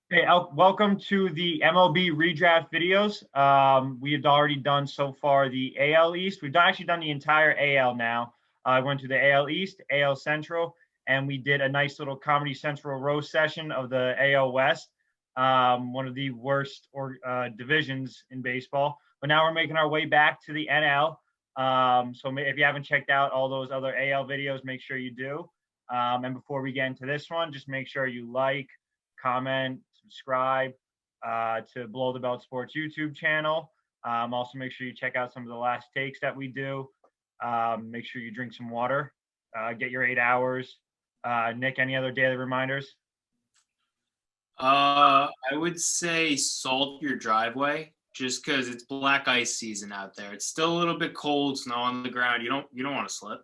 Hey, welcome to the MLB redraft videos. We had already done so far the AL East. We've actually done the entire AL now. I went to the AL East, AL Central, and we did a nice little Comedy Central roast session of the AL West, one of the worst divisions in baseball. But now we're making our way back to the NL. So if you haven't checked out all those other AL videos, make sure you do. And before we get into this one, just make sure you like, comment, subscribe to Below the Belt Sports YouTube channel. Also, make sure you check out some of the last takes that we do. Make sure you drink some water. Get your 8 hours. Nick, any other daily reminders? I would say salt your driveway just because it's black ice season out there. It's still a little bit cold, snow on the ground. You don't want to slip.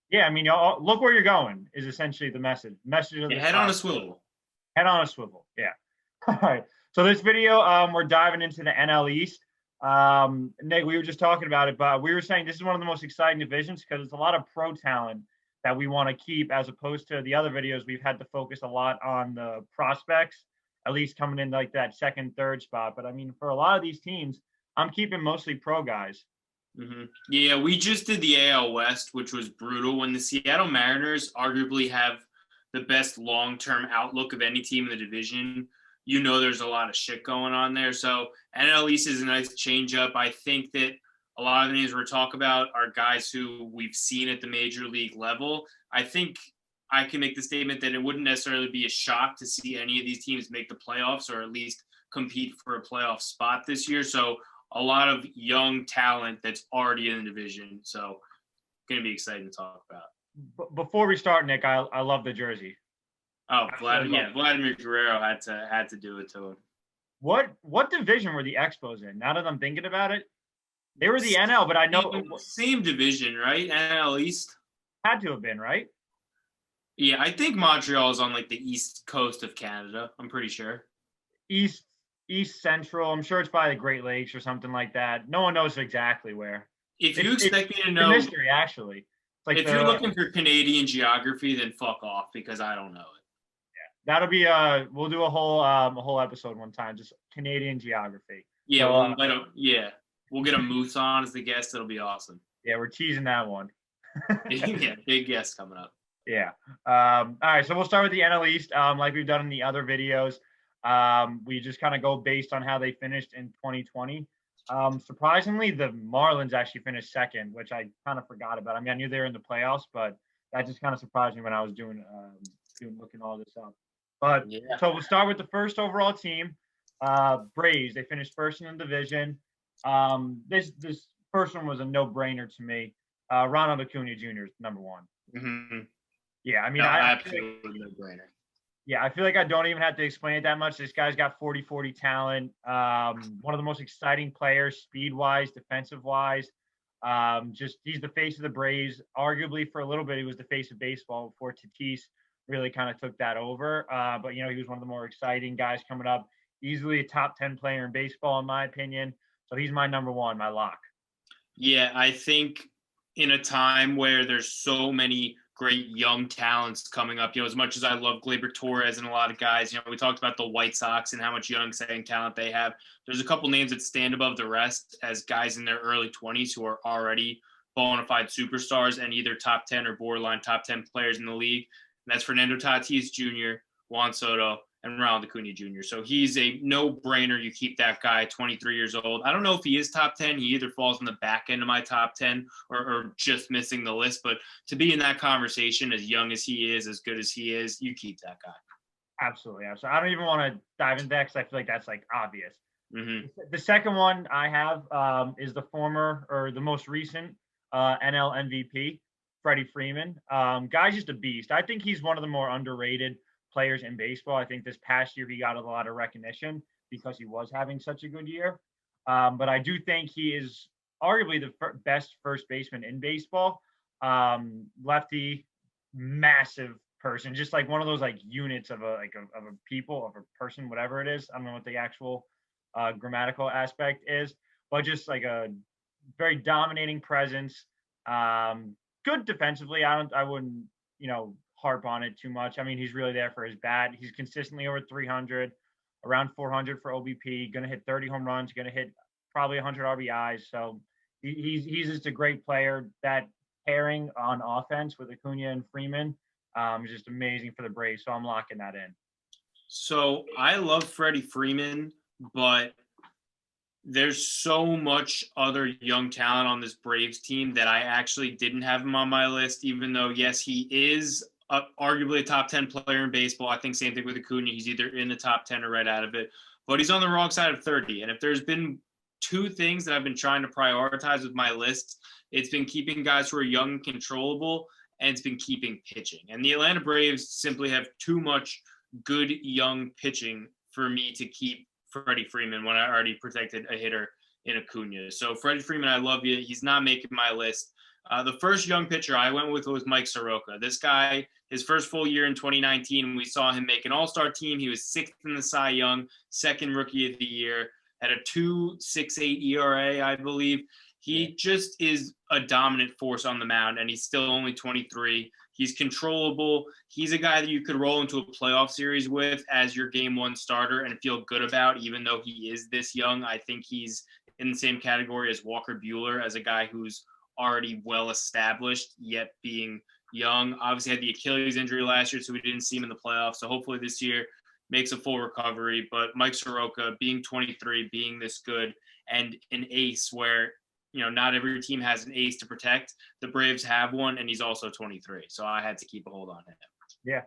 Yeah, I mean, look where you're going is essentially the message. Message of the Head on a swivel. Head on a swivel. Yeah. All right. So this video, we're diving into the NL East. Nick, we were just talking about it, but we were saying this is one of the most exciting divisions because it's a lot of pro talent that we want to keep, as opposed to the other videos. We've had to focus a lot on the prospects, at least coming in like that second, third spot. But I mean, for a lot of these teams, I'm keeping mostly pro guys. Mm-hmm. Yeah, we just did the AL West, which was brutal. When the Seattle Mariners arguably have the best long-term outlook of any team in the division, there's a lot of shit going on there. So NL East is a nice change up. I think that a lot of the names we're talking about are guys who we've seen at the major league level. I think I can make the statement that it wouldn't necessarily be a shock to see any of these teams make the playoffs or at least compete for a playoff spot this year. So a lot of young talent that's already in the division. So going to be exciting to talk about. Before we start, Nick, I love the jersey. Oh, Vladimir Guerrero had to do it to him. What division were the Expos in? Now that I'm thinking about it, they were the NL, but I know same division, right? NL East had to have been, right? Yeah, I think Montreal is on like the east coast of Canada. I'm pretty sure. East Central. I'm sure it's by the Great Lakes or something like that. No one knows exactly where. If you expect me to know, mystery actually. Like if you're looking for Canadian geography, then fuck off because I don't know it. Yeah, that'll be we'll do a whole episode one time, just Canadian geography. Yeah, so, we'll get a moose on as the guest. It'll be awesome. Yeah, we're teasing that one. Yeah, big guest coming up. Yeah. All right, so we'll start with the NL East, like we've done in the other videos. We just kind of go based on how they finished in 2020. Surprisingly, the Marlins actually finished second, which I kind of forgot about. I mean, I knew they were in the playoffs, but that just kind of surprised me when I was looking all this up. But yeah. So we'll start with the first overall team, Braves. They finished first in the division. This first one was a no-brainer to me. Ronald Acuna Jr. is number one. Mm-hmm. Yeah, I mean, absolutely no-brainer. Yeah, I feel like I don't even have to explain it that much. This guy's got 40-40 talent. One of the most exciting players, speed-wise, defensive-wise. He's the face of the Braves. Arguably, for a little bit, he was the face of baseball before Tatis really kind of took that over. But, he was one of the more exciting guys coming up. Easily a top 10 player in baseball, in my opinion. So he's my number one, my lock. Yeah, I think in a time where there's so many great young talents coming up. As much as I love Gleyber Torres and a lot of guys, we talked about the White Sox and how much young, exciting talent they have. There's a couple names that stand above the rest as guys in their early 20s who are already bona fide superstars and either top 10 or borderline top 10 players in the league. And that's Fernando Tatis Jr., Juan Soto, and Ronald Acuna Jr. So he's a no-brainer. You keep that guy, 23 years old. I don't know if he is top 10. He either falls in the back end of my top 10 or just missing the list. But to be in that conversation, as young as he is, as good as he is, you keep that guy. Absolutely. So I don't even want to dive into that because I feel like that's like obvious. Mm-hmm. The second one I have is the most recent NL MVP, Freddie Freeman. Guy's just a beast. I think he's one of the more underrated players in baseball. I think this past year he got a lot of recognition because he was having such a good year. But I do think he is arguably the best first baseman in baseball. Lefty, massive person, just like one of those like units of a person, whatever it is. I don't know what the actual grammatical aspect is, but just like a very dominating presence. Good defensively. I wouldn't, harp on it too much. I mean, he's really there for his bat. He's consistently over 300, around 400 for OBP, going to hit 30 home runs, going to hit probably 100 RBIs. So he's just a great player. That pairing on offense with Acuna and Freeman is just amazing for the Braves. So I'm locking that in. So I love Freddie Freeman, but there's so much other young talent on this Braves team that I actually didn't have him on my list, even though, yes, he is arguably a top 10 player in baseball. I think same thing with Acuna. He's either in the top 10 or right out of it, but he's on the wrong side of 30. And if there's been two things that I've been trying to prioritize with my list, it's been keeping guys who are young and controllable, and it's been keeping pitching. And the Atlanta Braves simply have too much good young pitching for me to keep Freddie Freeman when I already protected a hitter in Acuna. So Freddie Freeman, I love you. He's not making my list. The first young pitcher I went with was Mike Soroka. This guy, his first full year in 2019, we saw him make an all-star team. He was 6th in the Cy Young, 2nd rookie of the year, had a 2.68 ERA, I believe. He just is a dominant force on the mound, and he's still only 23. He's controllable. He's a guy that you could roll into a playoff series with as your game one starter and feel good about, even though he is this young. I think he's in the same category as Walker Buehler, as a guy who's already well established, yet being young. Obviously had the Achilles injury last year, so we didn't see him in the playoffs. So hopefully this year makes a full recovery. But Mike Soroka, being 23, being this good, and an ace where, you know, not every team has an ace to protect. The Braves have one, and he's also 23. So I had to keep a hold on him. Yeah,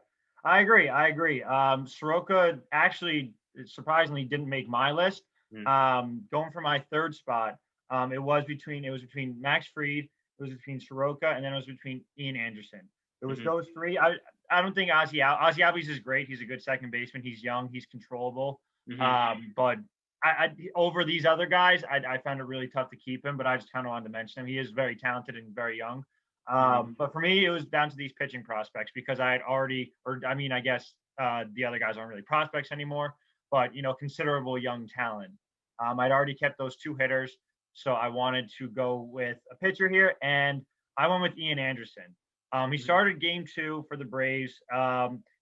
I agree. Soroka actually surprisingly didn't make my list. Going for my third spot, it was between Max Fried, it was between Soroka, and then it was between Ian Anderson. It was those three. I don't think Ozzie Albies is great. He's a good second baseman. He's young. He's controllable. But I over these other guys, I found it really tough to keep him, but I just kind of wanted to mention him. He is very talented and very young. But for me, it was down to these pitching prospects because I had already, I guess the other guys aren't really prospects anymore, but, you know, considerable young talent. I'd already kept those two hitters, so I wanted to go with a pitcher here, and I went with Ian Anderson. He started game 2 for the Braves.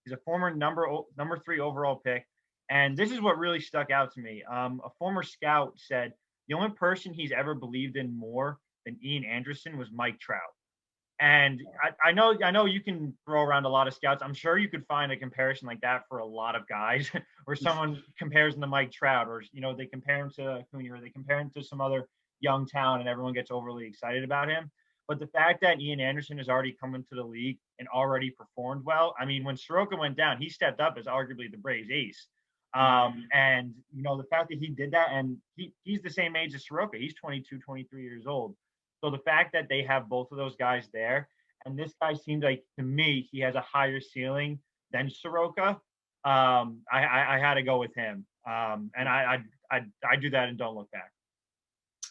He's a former number 3 overall pick. And this is what really stuck out to me. A former scout said the only person he's ever believed in more than Ian Anderson was Mike Trout. And I know you can throw around a lot of scouts. I'm sure you could find a comparison like that for a lot of guys where someone compares him to Mike Trout, or, you know, they compare him to Acuna, or they compare him to some other young talent and everyone gets overly excited about him. But the fact that Ian Anderson has already come into the league and already performed well, I mean, when Soroka went down, he stepped up as arguably the Braves ace. And, you know, the fact that he did that, and he's the same age as Soroka. He's 22, 23 years old. So the fact that they have both of those guys there, and this guy seems like, to me, he has a higher ceiling than Soroka. I had to go with him. And I do that and don't look back.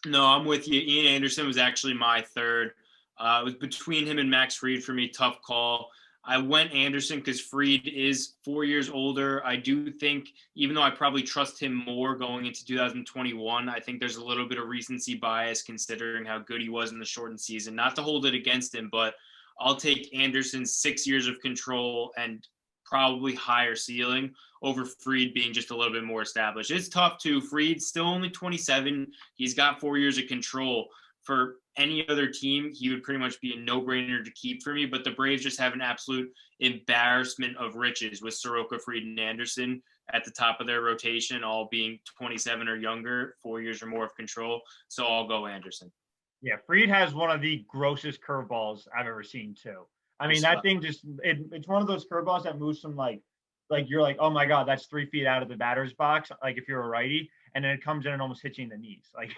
No, I'm with you. Ian Anderson was actually my third. It was between him and Max Fried for me. Tough call. I went Anderson because Fried is 4 years older. I do think, even though I probably trust him more going into 2021, I think there's a little bit of recency bias considering how good he was in the shortened season. Not to hold it against him, but I'll take Anderson's 6 years of control and probably higher ceiling over Fried being just a little bit more established. It's tough too. Fried's still only 27. He's got 4 years of control. For any other team, he would pretty much be a no-brainer to keep for me, but the Braves just have an absolute embarrassment of riches with Soroka, Fried, and Anderson at the top of their rotation, all being 27 or younger, 4 years or more of control. So I'll go Anderson. Yeah, Fried has one of the grossest curveballs I've ever seen too. I mean, that thing just it's one of those curveballs that moves from like you're like, oh my God, that's 3 feet out of the batter's box, like if you're a righty, and then it comes in and almost hits you in the knees. Like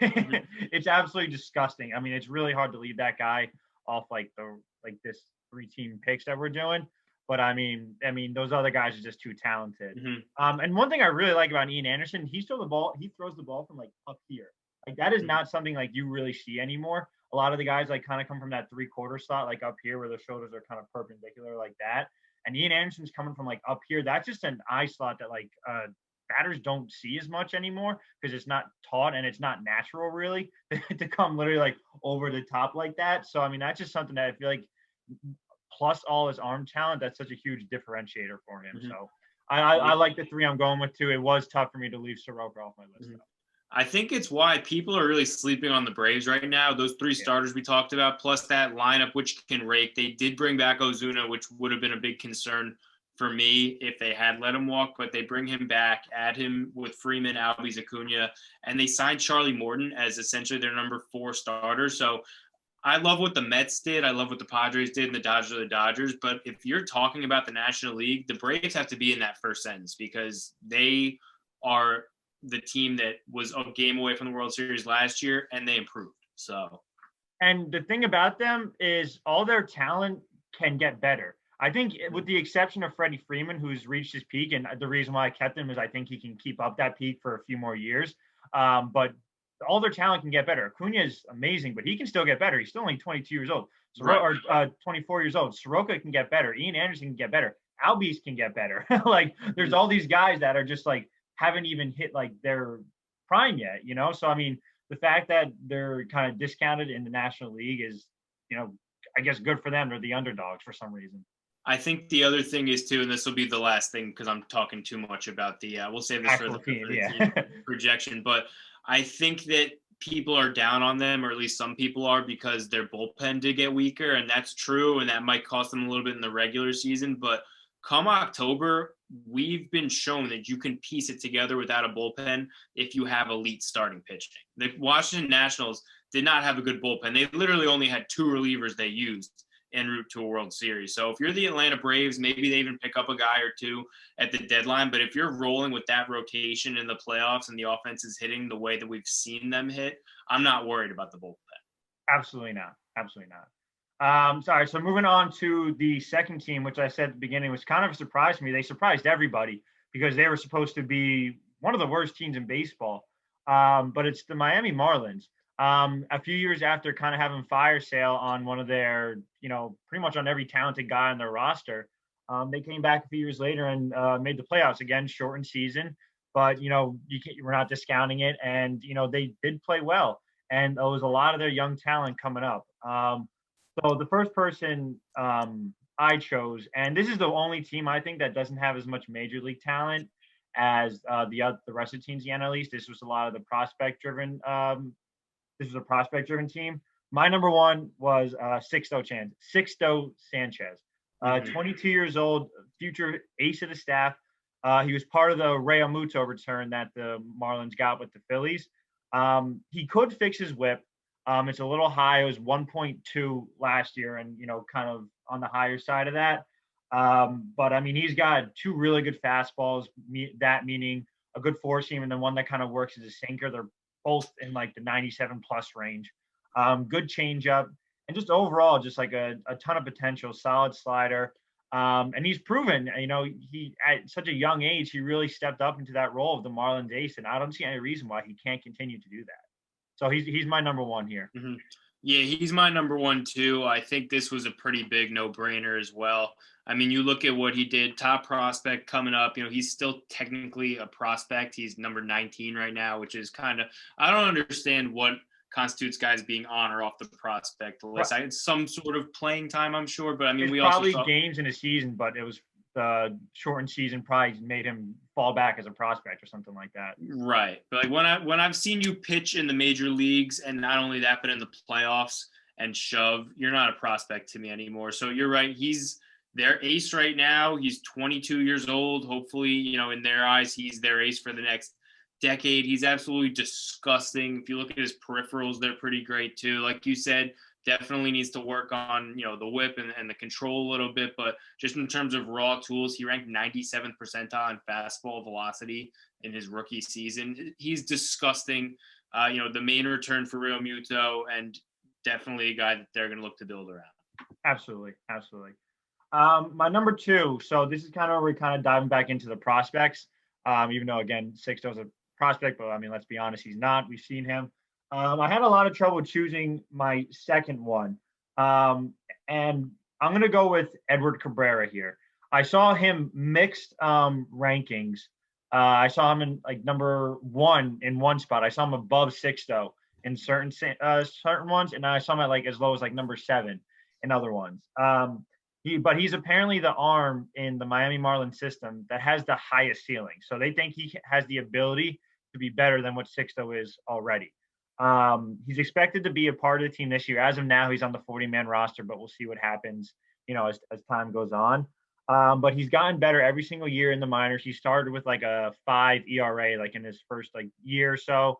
it's absolutely disgusting. I mean, it's really hard to leave that guy off this 3-team picks that we're doing. But I mean, those other guys are just too talented. And one thing I really like about Ian Anderson, he throws the ball from like up here. Like that is not something like you really see anymore. A lot of the guys like kind of come from that 3/4 slot, like up here where the shoulders are kind of perpendicular like that. And Ian Anderson's coming from like up here. That's just an eye slot that like batters don't see as much anymore because it's not taught and it's not natural really to come literally like over the top like that. So, I mean, that's just something that I feel like plus all his arm talent, that's such a huge differentiator for him. So I like the three I'm going with too. It was tough for me to leave Soroka off my list, though. I think it's why people are really sleeping on the Braves right now. Those three starters we talked about, plus that lineup, which can rake. They did bring back Ozuna, which would have been a big concern for me if they had let him walk, but they bring him back, add him with Freeman, Albies, Acuna, and they signed Charlie Morton as essentially their number 4 starter. So I love what the Mets did. I love what the Padres did, and the Dodgers are the Dodgers. But if you're talking about the National League, the Braves have to be in that first sentence because they are the team that was a game away from the World Series last year, and they improved. So, and the thing about them is all their talent can get better. I think with the exception of Freddie Freeman, who's reached his peak, and the reason why I kept him is I think he can keep up that peak for a few more years. But all their talent can get better. Acuna is amazing, but he can still get better. He's still only 22 years old, or 24 years old. Soroka can get better. Ian Anderson can get better. Albies can get better. Like there's all these guys that are just like haven't even hit like their prime yet, you know? So, I mean, the fact that they're kind of discounted in the National League is, you know, I guess good for them. They're the underdogs for some reason. I think the other thing is too, and this will be the last thing because I'm talking too much about the, we'll save this for the team projection, but I think that people are down on them, or at least some people are, because their bullpen did get weaker, and that's true, and that might cost them a little bit in the regular season, but come October, we've been shown that you can piece it together without a bullpen if you have elite starting pitching. The Washington Nationals did not have a good bullpen. They literally only had 2 relievers they used en route to a World Series. So if you're the Atlanta Braves, maybe they even pick up a guy or two at the deadline. But if you're rolling with that rotation in the playoffs and the offense is hitting the way that we've seen them hit, I'm not worried about the bullpen. Absolutely not. Absolutely not. Sorry. So moving on to the second team, which I said at the beginning was kind of a surprise to me. They surprised everybody because they were supposed to be one of the worst teams in baseball. But it's the Miami Marlins. A few years after kind of having fire sale on one of their, you know, pretty much on every talented guy on their roster, they came back a few years later and made the playoffs again, shortened season. But, you know, we're not discounting it. And, you know, they did play well. And there was a lot of their young talent coming up. So the first person I chose, and this is the only team I think that doesn't have as much major league talent as the rest of the teams in the NL East. This was a lot of the prospect-driven. This was a prospect-driven team. My number one was Sixto Sanchez, 22 years old, future ace of the staff. He was part of the Realmuto return that the Marlins got with the Phillies. He could fix his whip. It's a little high. It was 1.2 last year, and you know, kind of on the higher side of that. But I mean, he's got 2 really good fastballs. That meaning a good four seam, and then one that kind of works as a sinker. They're both in like the 97 plus range. Good changeup, and just overall, just like a ton of potential. Solid slider. And he's proven, you know, he at such a young age, he really stepped up into that role of the Marlins ace, and I don't see any reason why he can't continue to do that. So he's my number one here. Mm-hmm. Yeah, he's my number one too. I think this was a pretty big no-brainer as well. I mean, you look at what he did, top prospect coming up. You know, he's still technically a prospect. He's number 19 right now, which is kind of, I don't understand what constitutes guys being on or off the prospect list. Right. It's some sort of playing time, I'm sure, but I mean, we probably also games in a season, but it was the shortened season probably made him fall back as a prospect or something like that. Right. But like when I've seen you pitch in the major leagues, and not only that, but in the playoffs and shove, you're not a prospect to me anymore. So you're right. He's their ace right now. He's 22 years old. Hopefully, you know, in their eyes, he's their ace for the next decade. He's absolutely disgusting. If you look at his peripherals, they're pretty great too. Like you said, definitely needs to work on, you know, the whip and the control a little bit, but just in terms of raw tools, he ranked 97th percentile in fastball velocity in his rookie season. He's disgusting. You know, the main return for Real Muto, and definitely a guy that they're going to look to build around. Absolutely. My number two, so this is kind of where we're kind of diving back into the prospects, even though, again, Sixto's a prospect, but I mean, let's be honest, he's not. We've seen him. I had a lot of trouble choosing my second one. And I'm going to go with Edward Cabrera here. I saw him mixed rankings. I saw him in like number 1 in one spot. I saw him above Sixto in certain ones, and I saw him at like as low as like number 7 in other ones. But he's apparently the arm in the Miami Marlins system that has the highest ceiling. So they think he has the ability to be better than what Sixto is already. He's expected to be a part of the team this year. As of now, he's on the 40-man roster, but we'll see what happens, as time goes on. But he's gotten better every single year in the minors. He started with like a 5 ERA, like in his first like year or so,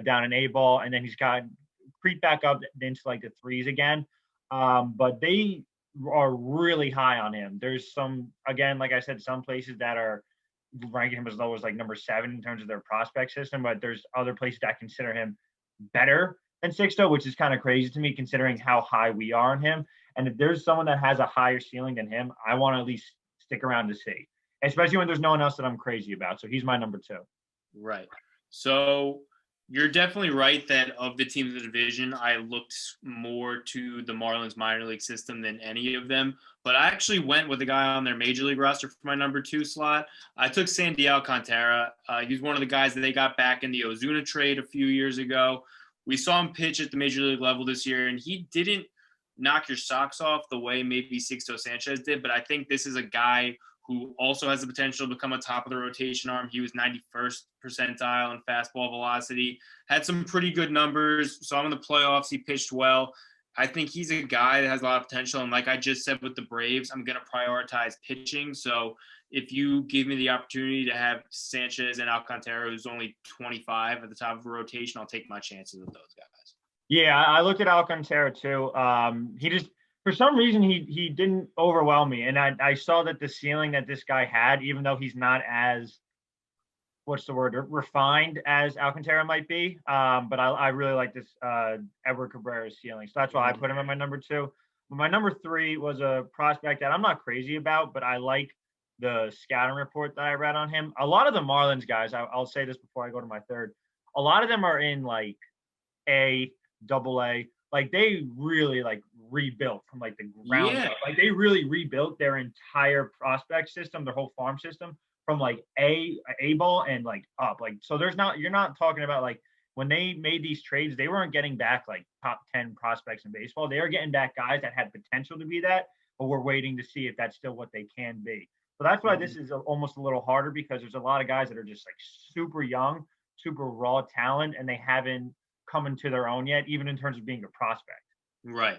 down in A ball, and then he's gotten creeped back up into like the threes again. But they are really high on him. There's some, again, like I said, some places that are ranking him as low as like number 7 in terms of their prospect system, but there's other places that consider him better than Sixto, which is kind of crazy to me considering how high we are on him. And if there's someone that has a higher ceiling than him, I want to at least stick around to see, especially when there's no one else that I'm crazy about. So he's my number 2. Right. So you're definitely right that of the teams in the division, I looked more to the Marlins minor league system than any of them. But I actually went with a guy on their major league roster for my number 2 slot. I took Sandy Alcantara. He's one of the guys that they got back in the Ozuna trade a few years ago. We saw him pitch at the major league level this year, and he didn't knock your socks off the way maybe Sixto Sanchez did. But I think this is a guy who also has the potential to become a top of the rotation arm. He was 91st percentile in fastball velocity, had some pretty good numbers. Saw him in the playoffs. He pitched well. I think he's a guy that has a lot of potential. And like I just said with the Braves, I'm going to prioritize pitching. So if you give me the opportunity to have Sanchez and Alcantara, who's only 25 at the top of the rotation, I'll take my chances with those guys. Yeah, I looked at Alcantara too. He just, for some reason, he didn't overwhelm me. And I saw that the ceiling that this guy had, even though he's not as, what's the word, refined as Alcantara might be. But I really like this Edward Cabrera's ceiling. So that's why I put him at my number 2. But my number 3 was a prospect that I'm not crazy about, but I like the scouting report that I read on him. A lot of the Marlins guys, I'll say this before I go to my 3rd, a lot of them are in like A, AA. Like they really like rebuilt from like the ground up. Like they really rebuilt their entire prospect system, their whole farm system from like A ball and like up. Like so you're not talking about like when they made these trades, they weren't getting back like top 10 prospects in baseball. They were getting back guys that had potential to be that, but we're waiting to see if that's still what they can be. So that's why this is almost a little harder because there's a lot of guys that are just like super young, super raw talent, and they haven't come into their own yet, even in terms of being a prospect. Right.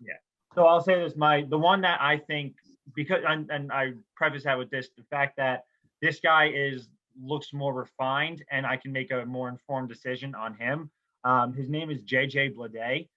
Yeah. So I'll say this: the one that I think, because and I preface that with this, the fact that this guy looks more refined, and I can make a more informed decision on him. His name is JJ Bleday.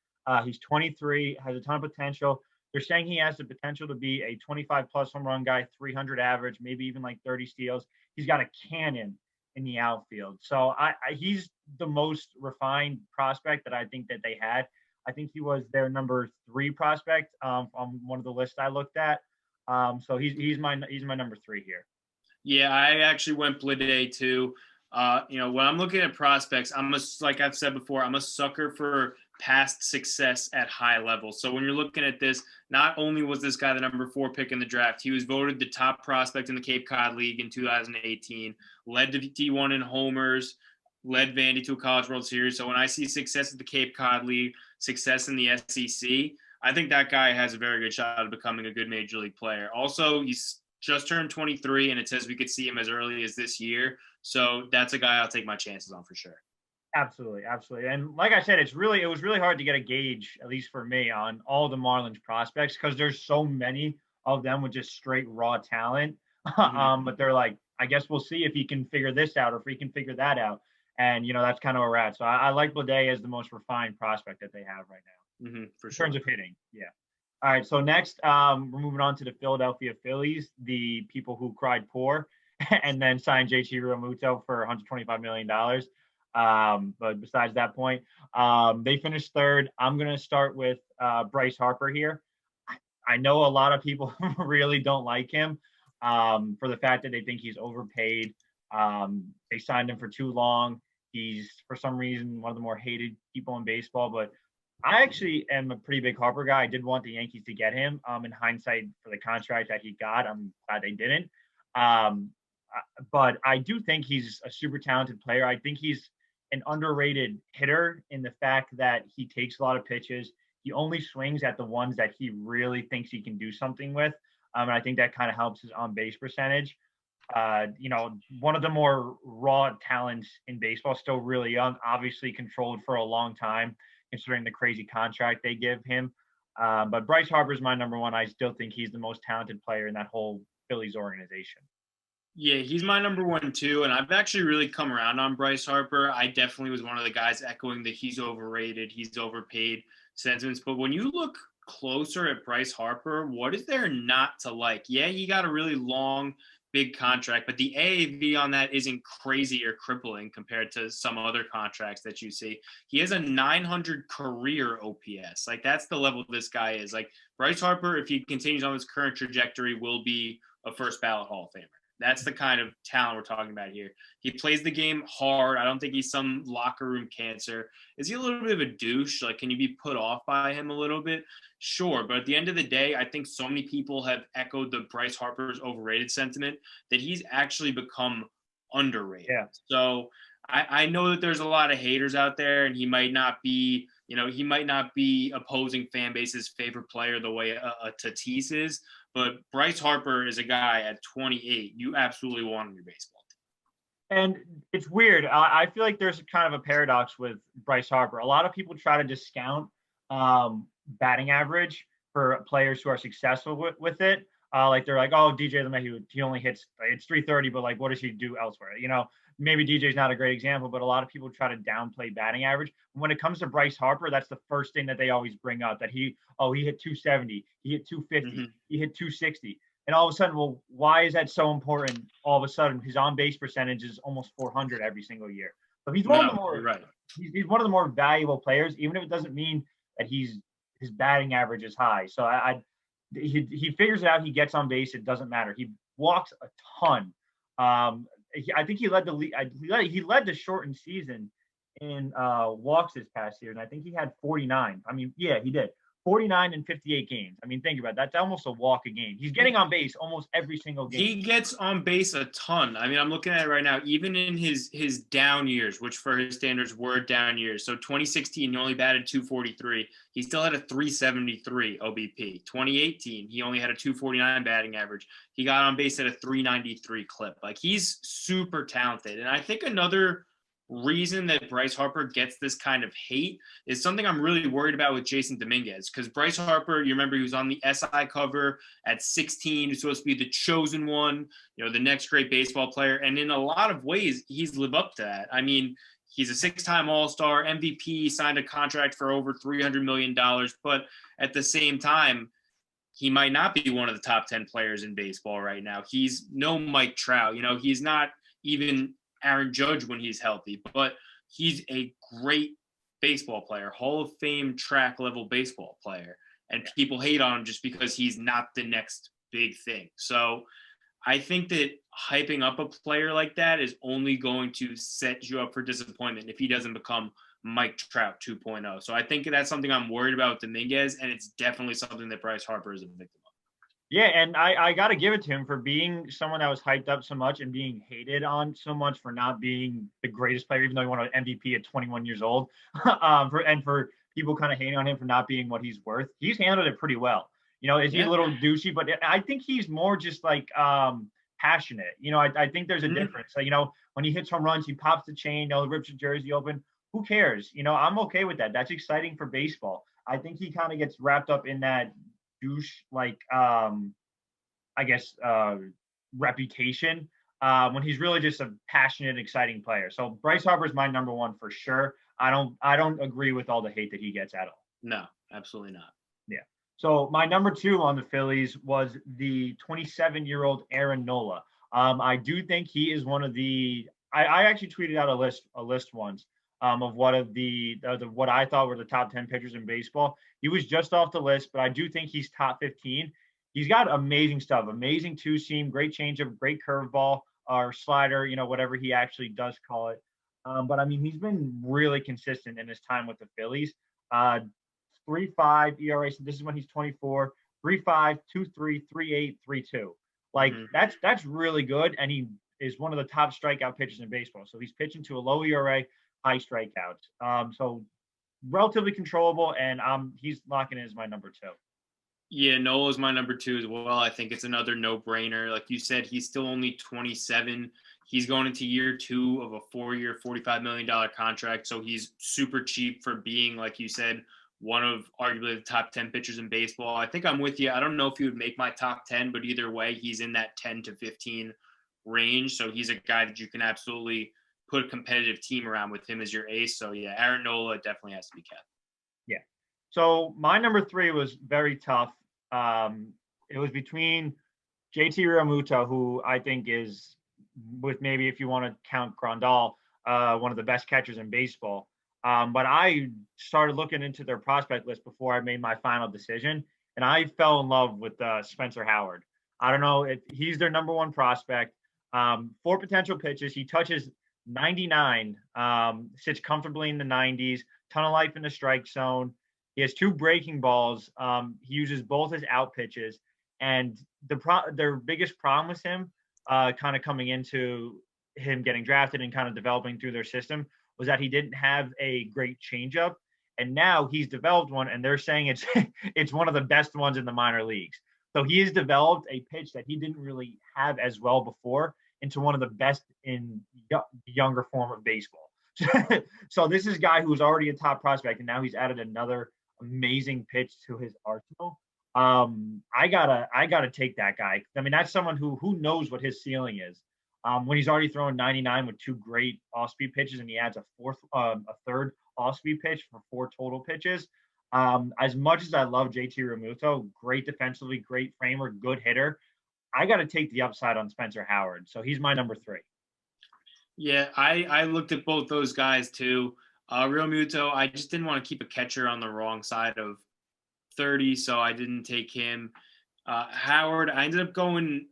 He's 23, has a ton of potential. They're saying he has the potential to be a 25 plus home run guy, 300 average, maybe even like 30 steals. He's got a cannon in the outfield. So he's the most refined prospect that I think that they had. I think he was their number 3 prospect on one of the lists I looked at. So he's my number 3 here. Yeah, I actually went Bleday too. When I'm looking at prospects, like I've said before, I'm a sucker for past success at high levels. So when you're looking at this, not only was this guy the number 4 pick in the draft, he was voted the top prospect in the Cape Cod League in 2018, led to D1 in homers, led Vandy to a College World Series. So when I see success at the Cape Cod League, success in the SEC, I think that guy has a very good shot of becoming a good major league player. Also, he's just turned 23, and it says we could see him as early as this year. So that's a guy I'll take my chances on for sure. Absolutely. And like I said, it was really hard to get a gauge, at least for me, on all the Marlins prospects because there's so many of them with just straight raw talent. But they're like, I guess we'll see if he can figure this out or if he can figure that out. And, that's kind of where we're at. So I like Bleday as the most refined prospect that they have right now. For sure. In terms of hitting. Yeah. All right. So next, we're moving on to the Philadelphia Phillies, the people who cried poor and then signed JT Realmuto for $125 million. But besides that point, they finished 3rd. I'm going to start with Bryce Harper here. I know a lot of people really don't like him for the fact that they think he's overpaid. They signed him for too long. He's, for some reason, one of the more hated people in baseball. But I actually am a pretty big Harper guy. I did want the Yankees to get him. In hindsight, for the contract that he got, I'm glad they didn't. But I do think he's a super talented player. I think he's an underrated hitter in the fact that he takes a lot of pitches. he only swings at the ones that he really thinks he can do something with. And I think that kind of helps his on base percentage. One of the more raw talents in baseball, still really young, obviously controlled for a long time, considering the crazy contract they give him. But Bryce Harper is my number one. I still think he's the most talented player in that whole Phillies organization. Yeah, he's my number one too. And I've actually really come around on Bryce Harper. I definitely was one of the guys echoing that he's overrated, he's overpaid sentiments. But when you look closer at Bryce Harper, what is there not to like? Yeah, he got a really long, big contract, but the AAV on that isn't crazy or crippling compared to some other contracts that you see. He has a 900 career OPS. Like, that's the level this guy is. Like, Bryce Harper, if he continues on his current trajectory, will be a first ballot Hall of Famer. That's the kind of talent we're talking about here. He plays the game hard. I don't think he's some locker room cancer. Is he a little bit of a douche? Like, can you be put off by him a little bit? Sure. But at the end of the day, I think so many people have echoed the Bryce Harper's overrated sentiment that he's actually become underrated. Yeah. So I know that there's a lot of haters out there, and he might not be, opposing fan base's favorite player the way a Tatis is. But Bryce Harper is a guy at 28 you absolutely want on your baseball team. And it's weird. I feel like there's kind of a paradox with Bryce Harper. A lot of people try to discount batting average for players who are successful with it. Like, they're like, oh, DJ LeMahieu, he only hits, it's 330, but like, what does he do elsewhere? Maybe DJ's not a great example, but a lot of people try to downplay batting average. When it comes to Bryce Harper, that's the first thing that they always bring up, that he hit 270, he hit 250, he hit 260. And all of a sudden, well, why is that so important? All of a sudden, his on-base percentage is almost 400 every single year. So he's one of the more he's one of the more valuable players, even if it doesn't mean that his batting average is high. So he figures it out. He gets on base. It doesn't matter. He walks a ton. I think he led the league. He led the shortened season in walks this past year, and I think he had 49. I mean, yeah, he did. 49 in 58 games. I mean, think about it. That's almost a walk a game. He's getting on base almost every single game. He gets on base a ton. I mean, I'm looking at it right now. Even in his down years, which for his standards were down years. So 2016, he only batted 243. He still had a 373 OBP. 2018, he only had a 249 batting average. He got on base at a 393 clip. Like, he's super talented. And I think another reason that Bryce Harper gets this kind of hate is something I'm really worried about with Jason Dominguez, because Bryce Harper, you remember, he was on the SI cover at 16. He's supposed to be the chosen one, the next great baseball player. And in a lot of ways, he's lived up to that. I mean, he's a 6-time All-Star, MVP, signed a contract for over $300 million. But at the same time, he might not be one of the top 10 players in baseball right now. He's no Mike Trout. He's not even Aaron Judge when he's healthy, but he's a great baseball player, Hall of Fame track level baseball player. And people hate on him just because he's not the next big thing. So I think that hyping up a player like that is only going to set you up for disappointment if he doesn't become Mike Trout 2.0. So I think that's something I'm worried about with Dominguez, and it's definitely something that Bryce Harper is a victim of. Yeah, and I got to give it to him for being someone that was hyped up so much and being hated on so much for not being the greatest player, even though he won an MVP at 21 years old. For people kind of hating on him for not being what he's worth. He's handled it pretty well. Is he a little douchey? But I think he's more just like passionate. I think there's a difference. Like, when he hits home runs, he pops the chain, rips the jersey open. Who cares? I'm okay with that. That's exciting for baseball. I think he kind of gets wrapped up in that douche, like reputation when he's really just a passionate, exciting player. So Bryce Harper is my number one for sure. I don't agree with all the hate that he gets at all. No, absolutely not. Yeah. So my number two on the Phillies was the 27-year-old Aaron Nola. I do think he is one of the. I actually tweeted out a list once of what I thought were the top 10 pitchers in baseball. He was just off the list, but I do think he's top 15. He's got amazing stuff, amazing two-seam, great changeup, great curveball or slider, whatever he actually does call it. But I mean, he's been really consistent in his time with the Phillies. 3.5 ERA. So this is when he's 24. 3.5, 2.3, 3.8, 3.2. Like that's really good, and he is one of the top strikeout pitchers in baseball. So he's pitching to a low ERA, high strikeouts. So relatively controllable, and he's locking in as my number two. Yeah, Nola's my number two as well. I think it's another no-brainer. Like you said, he's still only 27. He's going into year two of a 4-year, $45 million contract. So he's super cheap for being, like you said, one of arguably the top 10 pitchers in baseball. I think I'm with you. I don't know if he would make my top 10, but either way, he's in that 10 to 15 range. So he's a guy that you can absolutely put a competitive team around with him as your ace. So yeah, Aaron Nola definitely has to be kept. Yeah. So my number three was very tough. It was between JT Realmuto, who I think is, with maybe if you want to count Grandal, one of the best catchers in baseball. But I started looking into their prospect list before I made my final decision, and I fell in love with Spencer Howard. I don't know if he's their number one prospect. 4 potential pitches. He touches 99, sits comfortably in the 90s, ton of life in the strike zone. He has 2 breaking balls. He uses both his out pitches. And their biggest problem with him, kind of coming into him getting drafted and kind of developing through their system, was that he didn't have a great changeup. And now he's developed one, and they're saying it's it's one of the best ones in the minor leagues. So he has developed a pitch that he didn't really have as well before into one of the best in younger form of baseball. So this is a guy who's already a top prospect, and now he's added another amazing pitch to his arsenal. I gotta take that guy. I mean, that's someone who knows what his ceiling is. When he's already throwing 99 with 2 great off-speed pitches, and he adds a third off-speed pitch for 4 total pitches. As much as I love JT Realmuto, great defensively, great framer, good hitter, I got to take the upside on Spencer Howard. So he's my number three. Yeah, I looked at both those guys too. Realmuto, I just didn't want to keep a catcher on the wrong side of 30, so I didn't take him. Howard, I ended up going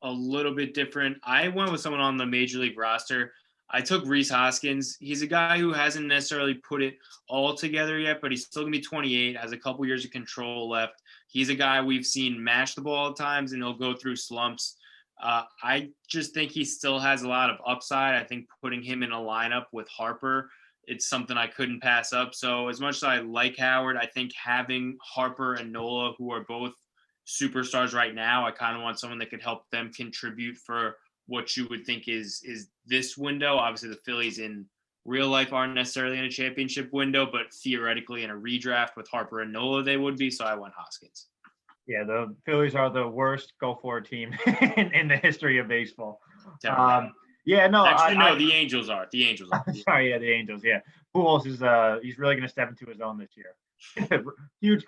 a little bit different. I went with someone on the major league roster. I took Rhys Hoskins. He's a guy who hasn't necessarily put it all together yet, but he's still going to be 28, has a couple years of control left. He's a guy we've seen mash the ball at times, and he'll go through slumps. I just think he still has a lot of upside. I think putting him in a lineup with Harper, it's something I couldn't pass up. So as much as I like Howard, I think having Harper and Nola, who are both superstars right now, I kind of want someone that could help them contribute for what you would think is this window. Obviously, the Phillies in real life aren't necessarily in a championship window, but theoretically in a redraft with Harper and Nola, they would be. So I went Hoskins. Yeah, the Phillies are the worst go-for team in the history of baseball. Yeah, no. Actually, no, the Angels are. The Angels are. Sorry, yeah, the Angels. Yeah, Pujols is he's really going to step into his own this year. huge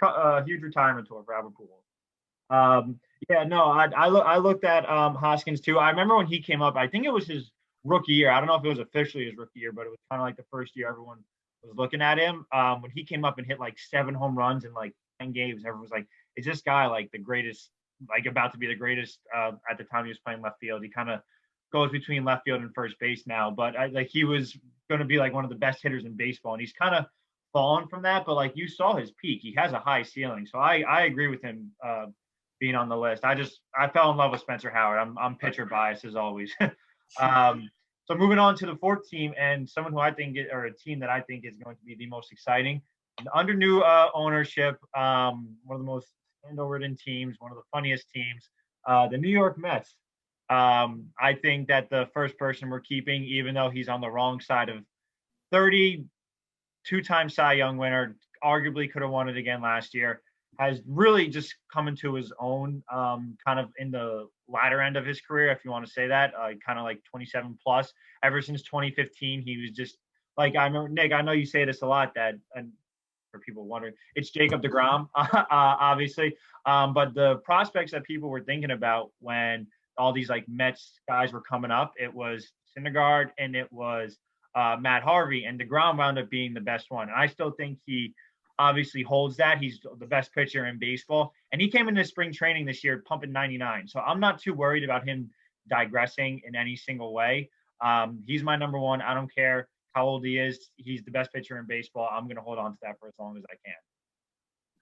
retirement tour for Albert Pujols. Yeah, no, I looked at Hoskins too. I remember when he came up. I think it was his rookie year. I don't know if it was officially his rookie year, but it was kind of like the first year everyone was looking at him. When he came up and hit like 7 home runs in like 10 games, everyone was like, "Is this guy like the greatest? Like about to be the greatest?" At the time he was playing left field, he kind of goes between left field and first base now. But like he was going to be like one of the best hitters in baseball, and he's kind of fallen from that. But like you saw his peak, he has a high ceiling. So I agree with him being on the list. I fell in love with Spencer Howard. I'm pitcher biased as always. So moving on to the fourth team, and someone who I think or a team that I think is going to be the most exciting under new ownership. One of the most stand-over-ridden teams, one of the funniest teams, the New York Mets. I think that the first person we're keeping, even though he's on the wrong side of 30, 2-time Cy Young winner, arguably could have won it again last year, has really just come into his own kind of in the latter end of his career, if you want to say that, kind of like 27 plus. Ever since 2015, he was just like, I remember, Nick, I know you say this a lot, that, and for people wondering, it's Jacob deGrom, obviously. But the prospects that people were thinking about when all these like Mets guys were coming up, it was Syndergaard and it was Matt Harvey, and deGrom wound up being the best one. And I still think he obviously holds that. He's the best pitcher in baseball. And he came into spring training this year pumping 99. So I'm not too worried about him digressing in any single way. He's my number one. I don't care how old he is. He's the best pitcher in baseball. I'm going to hold on to that for as long as I can.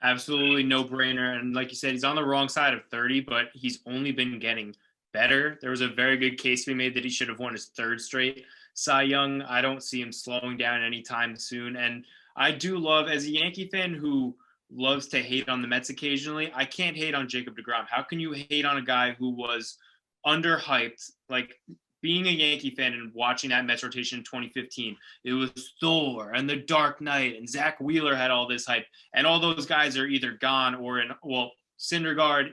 Absolutely no brainer. And like you said, he's on the wrong side of 30, but he's only been getting better. There was a very good case we made that he should have won his 3rd straight Cy Young. I don't see him slowing down anytime soon. And I do love, as a Yankee fan who loves to hate on the Mets occasionally, I can't hate on Jacob deGrom. How can you hate on a guy who was underhyped? Like, being a Yankee fan and watching that Mets rotation in 2015, it was Thor and The Dark Knight and Zach Wheeler had all this hype, and all those guys are either gone or Syndergaard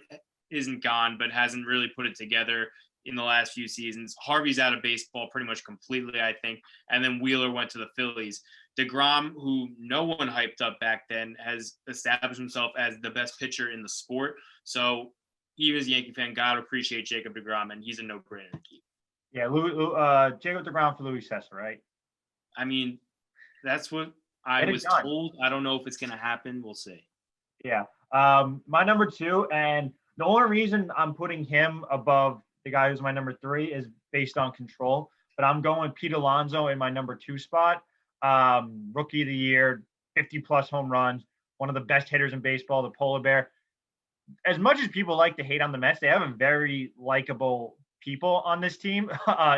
isn't gone, but hasn't really put it together in the last few seasons. Harvey's out of baseball pretty much completely, I think, and then Wheeler went to the Phillies. DeGrom, who no one hyped up back then, has established himself as the best pitcher in the sport. So even as a Yankee fan, gotta appreciate Jacob DeGrom, and he's a no-brainer to keep. Yeah, Jacob DeGrom for Louis Cessa, right? I mean, that's what I was told. I don't know if it's going to happen. We'll see. Yeah. My number 2, and the only reason I'm putting him above the guy who's my number 3 is based on control, but I'm going Pete Alonso in my number 2 spot. Rookie of the year, 50-plus home runs, one of the best hitters in baseball, the polar bear. As much as people like to hate on the Mets, they have a very likable people on this team,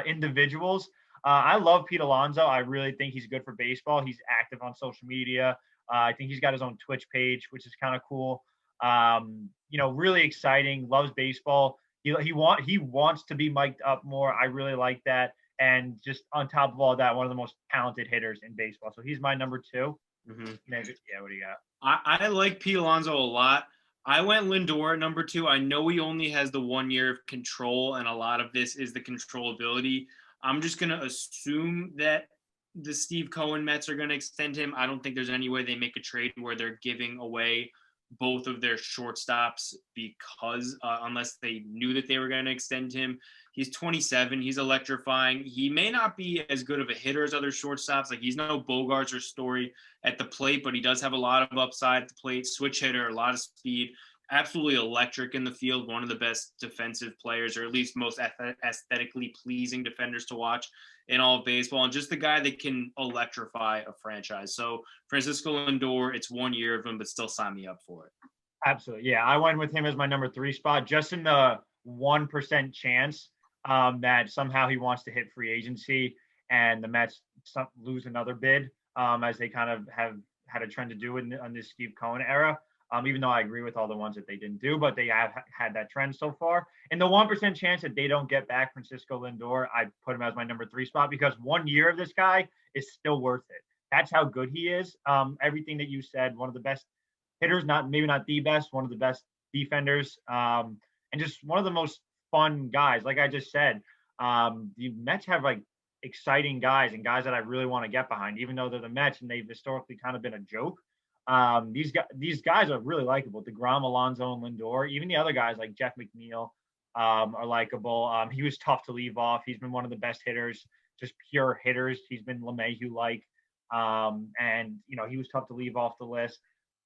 individuals. I love Pete Alonso. I really think he's good for baseball. He's active on social media. I think he's got his own Twitch page, which is kind of cool. Really exciting. Loves baseball. He wants to be mic'd up more. I really like that. And just on top of all that, one of the most talented hitters in baseball. So he's my number 2. Mm-hmm. Yeah, what do you got? I like Pete Alonso a lot. I went Lindor at number 2. I know he only has the 1 year of control, and a lot of this is the controllability. I'm just going to assume that the Steve Cohen Mets are going to extend him. I don't think there's any way they make a trade where they're giving away both of their shortstops because unless they knew that they were going to extend him. He's 27. He's electrifying. He may not be as good of a hitter as other shortstops. Like, he's no Bogarts or Story at the plate, but he does have a lot of upside at the plate. Switch hitter, a lot of speed. Absolutely electric in the field. One of the best defensive players, or at least most aesthetically pleasing defenders to watch in all of baseball, and just the guy that can electrify a franchise. So Francisco Lindor, it's 1 year of him, but still sign me up for it. Absolutely. Yeah, I went with him as my number 3 spot, just in the 1% chance that somehow he wants to hit free agency and the Mets lose another bid, as they kind of have had a trend to do in this Steve Cohen era. Even though I agree with all the ones that they didn't do, but they have had that trend so far. And the 1% chance that they don't get back Francisco Lindor, I put him as my number 3 spot, because 1 year of this guy is still worth it. That's how good he is. Everything that you said, one of the best hitters, maybe not the best, one of the best defenders, and just one of the most fun guys. Like I just said, the Mets have like exciting guys and guys that I really want to get behind, even though they're the Mets and they've historically kind of been a joke. These guys are really likable. DeGrom, Alonso, and Lindor. Even the other guys like Jeff McNeil are likable. He was tough to leave off. He's been one of the best hitters, just pure hitters. He's been LeMahieu-like, and he was tough to leave off the list.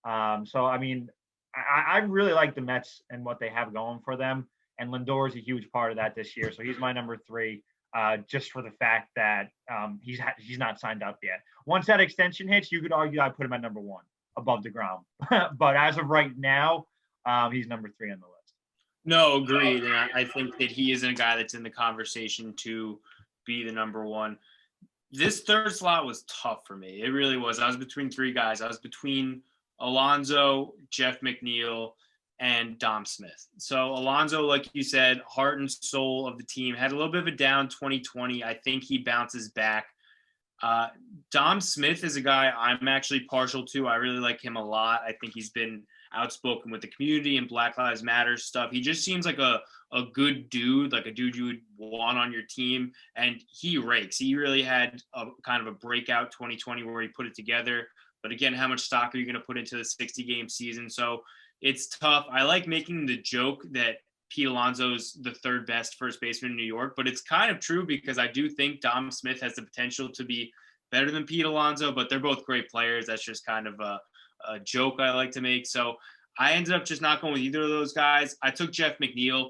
So I mean, I really like the Mets and what they have going for them, and Lindor is a huge part of that this year. So he's my number 3. Just for the fact that he's not signed up yet. Once that extension hits, you could argue I put him at number 1 above DeGrom. But as of right now, he's number 3 on the list. No, agreed. And I think that he isn't a guy that's in the conversation to be the number 1. This third slot was tough for me. It really was. I was between 3 guys. I was between Alonso, Jeff McNeil, and Dom Smith. So Alonso, like you said, heart and soul of the team, had a little bit of a down 2020. I think he bounces back. Dom Smith is a guy I'm actually partial to. I really like him a lot. I think he's been outspoken with the community and Black Lives Matter stuff. He just seems like a good dude, like a dude you would want on your team. And he rakes. He really had a kind of a breakout 2020 where he put it together. But again, how much stock are you going to put into the 60-game season? So it's tough. I like making the joke that Pete Alonso's the 3rd best first baseman in New York, but it's kind of true because I do think Dom Smith has the potential to be better than Pete Alonso, but they're both great players. That's just kind of a joke I like to make. So I ended up just not going with either of those guys. I took Jeff McNeil.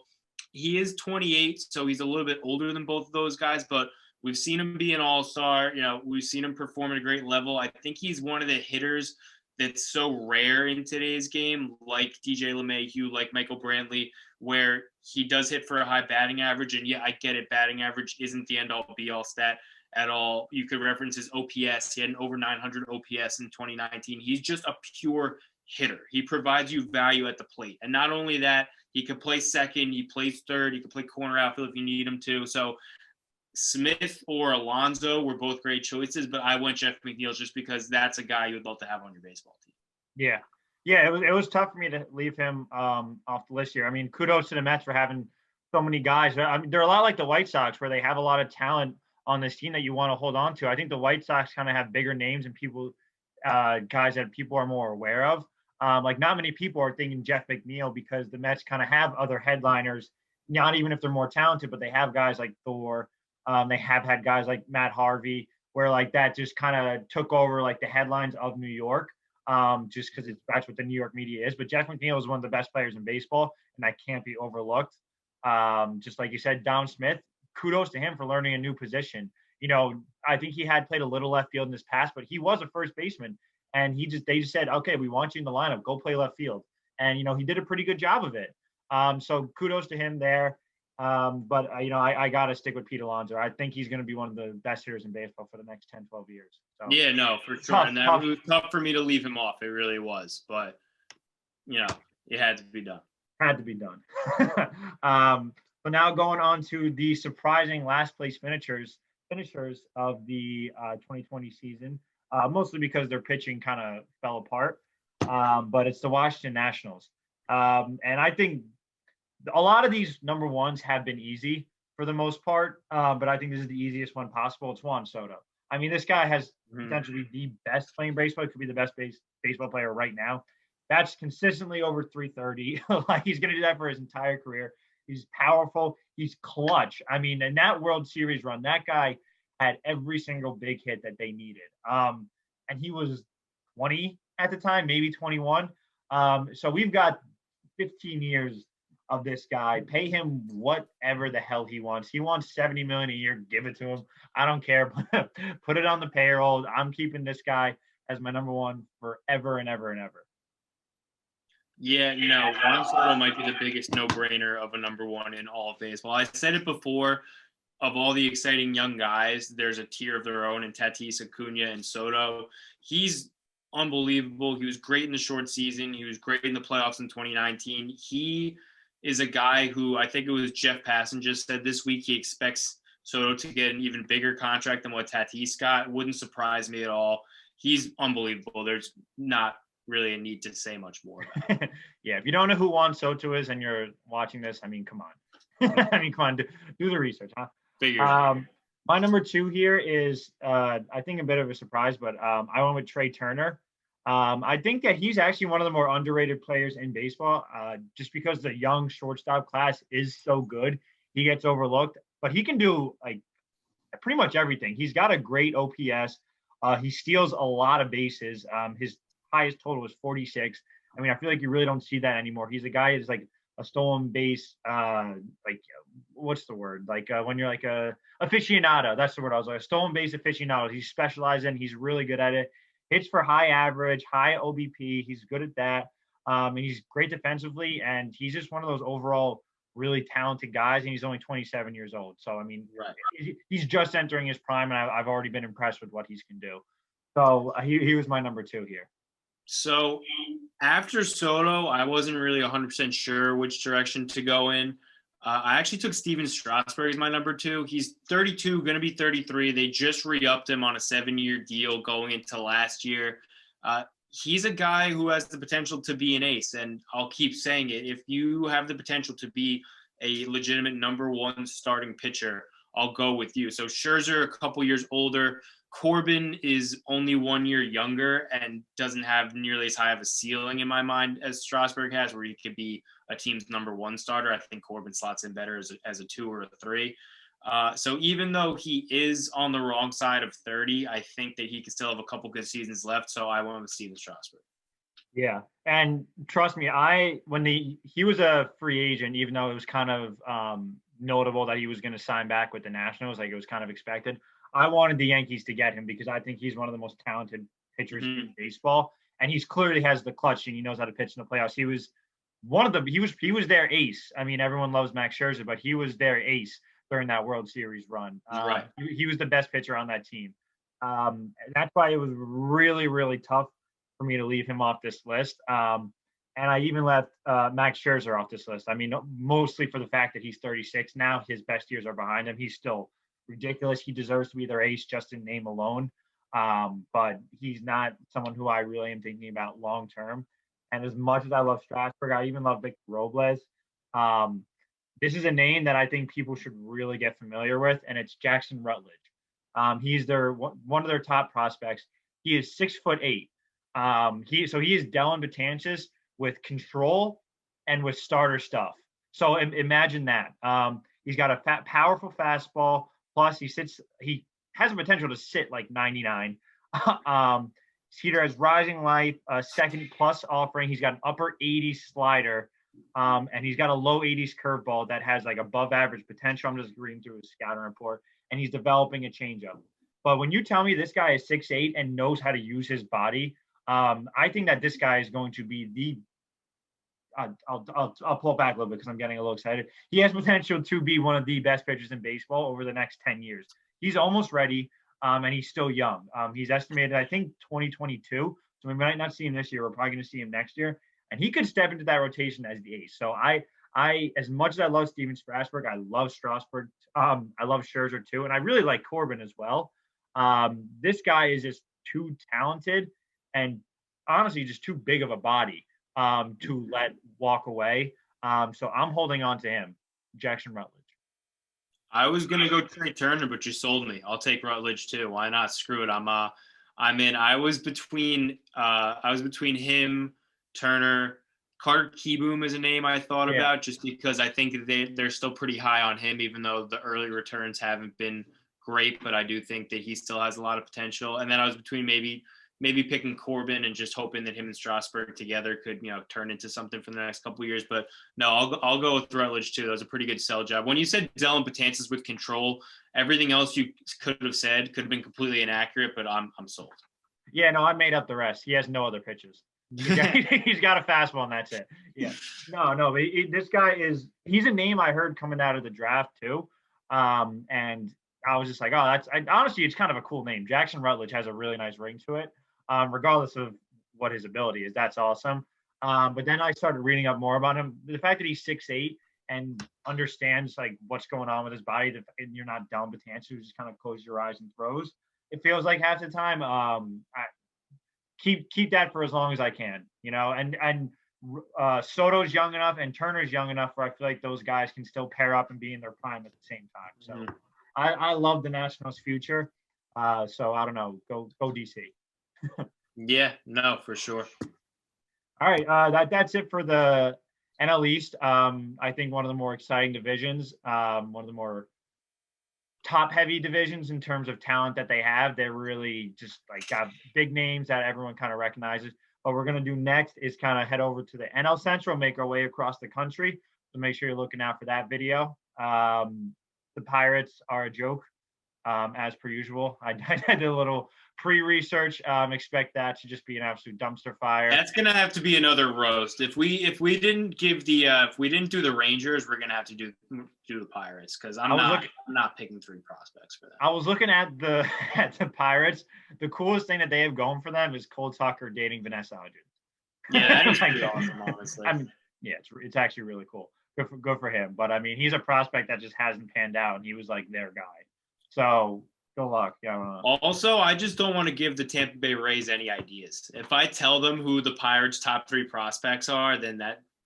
He is 28, so he's a little bit older than both of those guys, but we've seen him be an all-star. We've seen him perform at a great level. I think he's one of the hitters that's so rare in today's game, like DJ LeMahieu, like Michael Brantley, where he does hit for a high batting average. And yeah, I get it. Batting average isn't the end all be all stat. at all. You could reference his OPS. He had an over 900 OPS in 2019. He's just a pure hitter. He provides you value at the plate. And not only that, he could play second, he plays third, he could play corner outfield if you need him to. So Smith or Alonso were both great choices, but I went Jeff McNeil just because that's a guy you would love to have on your baseball team. Yeah. Yeah, it was tough for me to leave him off the list here. I mean, kudos to the Mets for having so many guys. I mean, they're a lot like the White Sox, where they have a lot of talent on this team that you want to hold on to. I think the White Sox kind of have bigger names and people, guys that people are more aware of. Like not many people are thinking Jeff McNeil because the Mets kind of have other headliners, not even if they're more talented, but they have guys like Thor. They have had guys like Matt Harvey, where like that just kind of took over like the headlines of New York, just because that's what the New York media is. But Jeff McNeil is one of the best players in baseball, and that can't be overlooked. Just like you said, Dom Smith, kudos to him for learning a new position. You know, I think he had played a little left field in his past, but he was a first baseman, and they just said, okay, we want you in the lineup, go play left field, and you know he did a pretty good job of it. So kudos to him there. But you know, I got to stick with Pete Alonso. I think he's going to be one of the best hitters in baseball for the next 10, 12 years. So, yeah, no, for sure. Tough, and that tough. was tough for me to leave him off. It really was. But, you know, it had to be done. Had to be done. But now going on to the surprising last place finishers of the 2020 season, mostly because their pitching kind of fell apart. But it's the Washington Nationals. And I think a lot of these number ones have been easy for the most part, but I think this is the easiest one possible. It's Juan Soto. I mean, this guy has potentially the best playing baseball. It could be the best baseball player right now. That's consistently over 330. Like he's going to do that for his entire career. He's powerful. He's clutch. I mean, in that World Series run, that guy had every single big hit that they needed. And he was 20 at the time, maybe 21. So we've got 15 years of this guy. Pay him whatever the hell he wants. He wants $70 million a year. Give it to him. I don't care. Put it on the payroll. I'm keeping this guy as my number one forever and ever and ever. Yeah, no, Juan Soto might be the biggest no-brainer of a number one in all of baseball. I said it before, of all the exciting young guys, there's a tier of their own in Tatis, Acuna, and Soto. He's unbelievable. He was great in the short season. He was great in the playoffs in 2019. He is a guy who I think it was Jeff Passan just said this week he expects Soto to get an even bigger contract than what Tatis got. Wouldn't surprise me at all. He's unbelievable. There's not really a need to say much more about it. Yeah, if you don't know who Juan Soto is and you're watching this, I mean, come on. I mean, come on, do the research, huh? My number two here is, I think, a bit of a surprise, but I went with Trey Turner. I think that he's actually one of the more underrated players in baseball, just because the young shortstop class is so good. He gets overlooked, but he can do like pretty much everything. He's got a great OPS. He steals a lot of bases. His highest total is 46. I mean, I feel like you really don't see that anymore. He's a guy who's like a stolen base, like what's the word? Like when you're like a aficionado, that's the word I was like, a stolen base aficionado. He's specialized in, he's really good at it. Hits for high average, high OBP. He's good at that. And he's great defensively, and he's just one of those overall really talented guys, and he's only 27 years old. So, I mean, he's just entering his prime, and I've already been impressed with what he can do. So he was my number two here. So after Soto, I wasn't really 100% sure which direction to go in. I actually took Steven Strasburg as my number two. He's 32, going to be 33. They just re-upped him on a 7-year deal going into last year. He's a guy who has the potential to be an ace, and I'll keep saying it. If you have the potential to be a legitimate number one starting pitcher, I'll go with you. So Scherzer, a couple years older. Corbin is only 1 year younger and doesn't have nearly as high of a ceiling in my mind as Strasburg has, where he could be a team's number one starter. I think Corbin slots in better as a 2 or a 3. So even though he is on the wrong side of 30, I think that he can still have a couple good seasons left. So I went with Steven Strasburg. Yeah, and trust me, when he was a free agent, even though it was kind of notable that he was going to sign back with the Nationals, like it was kind of expected. I wanted the Yankees to get him because I think he's one of the most talented pitchers in baseball, and he's clearly has the clutch and he knows how to pitch in the playoffs. He was he was their ace. I mean, everyone loves Max Scherzer, but he was their ace during that World Series run. Right. He was the best pitcher on that team. That's why it was really, really tough for me to leave him off this list. And I even left Max Scherzer off this list. I mean, mostly for the fact that he's 36 now. His best years are behind him. He's still ridiculous. He deserves to be their ace just in name alone. But he's not someone who I really am thinking about long term. And as much as I love Strasburg, I even love Victor Robles. This is a name that I think people should really get familiar with, and it's Jackson Rutledge. He's one of their top prospects. He is 6'8". He is Dellin Betances with control and with starter stuff. So imagine that. He's got a powerful fastball. Plus, he has the potential to sit like 99. He has rising life, second plus offering. He's got an upper 80s slider, and he's got a low 80s curveball that has like above average potential. I'm just reading through his scouting report, and he's developing a changeup. But when you tell me this guy is 6'8" and knows how to use his body, I think that this guy is going to be the. I'll pull back a little bit because I'm getting a little excited. He has potential to be one of the best pitchers in baseball over the next 10 years. He's almost ready, and he's still young. He's estimated, I think, 2022. So we might not see him this year. We're probably going to see him next year, and he could step into that rotation as the ace. So I as much as I love Steven Strasburg, I love Strasburg. I love Scherzer too, and I really like Corbin as well. This guy is just too talented and honestly just too big of a body to let walk away. So I'm holding on to him, Jackson Rutledge. I was gonna go Trey Turner, but you sold me. I'll take Rutledge too. Why not? Screw it. I'm in. I was between him, Turner, Carter Kieboom is a name I thought about just because I think they're still pretty high on him, even though the early returns haven't been great. But I do think that he still has a lot of potential. And then I was between maybe picking Corbin and just hoping that him and Strasburg together could, turn into something for the next couple of years. But no, I'll go with Rutledge too. That was a pretty good sell job. When you said Dellin Betances with control, everything else you could have said could have been completely inaccurate, but I'm sold. Yeah, no, I made up the rest. He has no other pitches. He's got a fastball and that's it. Yeah, no, but this guy he's a name I heard coming out of the draft too. And I was just like, honestly, it's kind of a cool name. Jackson Rutledge has a really nice ring to it. Regardless of what his ability is. That's awesome. But then I started reading up more about him. The fact that he's 6'8" and understands like what's going on with his body, and you're not Dellin Betances who just kind of closes your eyes and throws. It feels like half the time. I keep that for as long as I can, and Soto's young enough and Turner's young enough where I feel like those guys can still pair up and be in their prime at the same time. So I love the Nationals' future. So I don't know, go DC. Yeah, no, for sure. All right, that's it for the NL East. I think one of the more exciting divisions, one of the more top-heavy divisions in terms of talent that they have. They're really just like got big names that everyone kind of recognizes. What we're going to do next is kind of head over to the NL Central, make our way across the country. So make sure you're looking out for that video. The Pirates are a joke, as per usual. I did a little pre-research. Expect that to just be an absolute dumpster fire. That's gonna have to be another roast. If we didn't give the if we didn't do the Rangers, we're gonna have to do the Pirates because I'm not picking 3 prospects for that. I was looking at the Pirates. The coolest thing that they have going for them is Cole Tucker dating Vanessa Hudgens. Yeah, that is pretty awesome, honestly. I mean, yeah, it's actually really cool. Good for him. But I mean, he's a prospect that just hasn't panned out, and he was like their guy. So good luck. Yeah. Also, I just don't want to give the Tampa Bay Rays any ideas. If I tell them who the Pirates' top 3 prospects are, then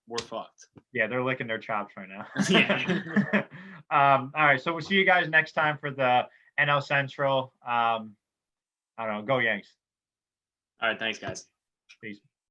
we're fucked. Yeah, they're licking their chops right now. Yeah. All right, so we'll see you guys next time for the NL Central. I don't know. Go Yanks. All right, thanks, guys. Peace.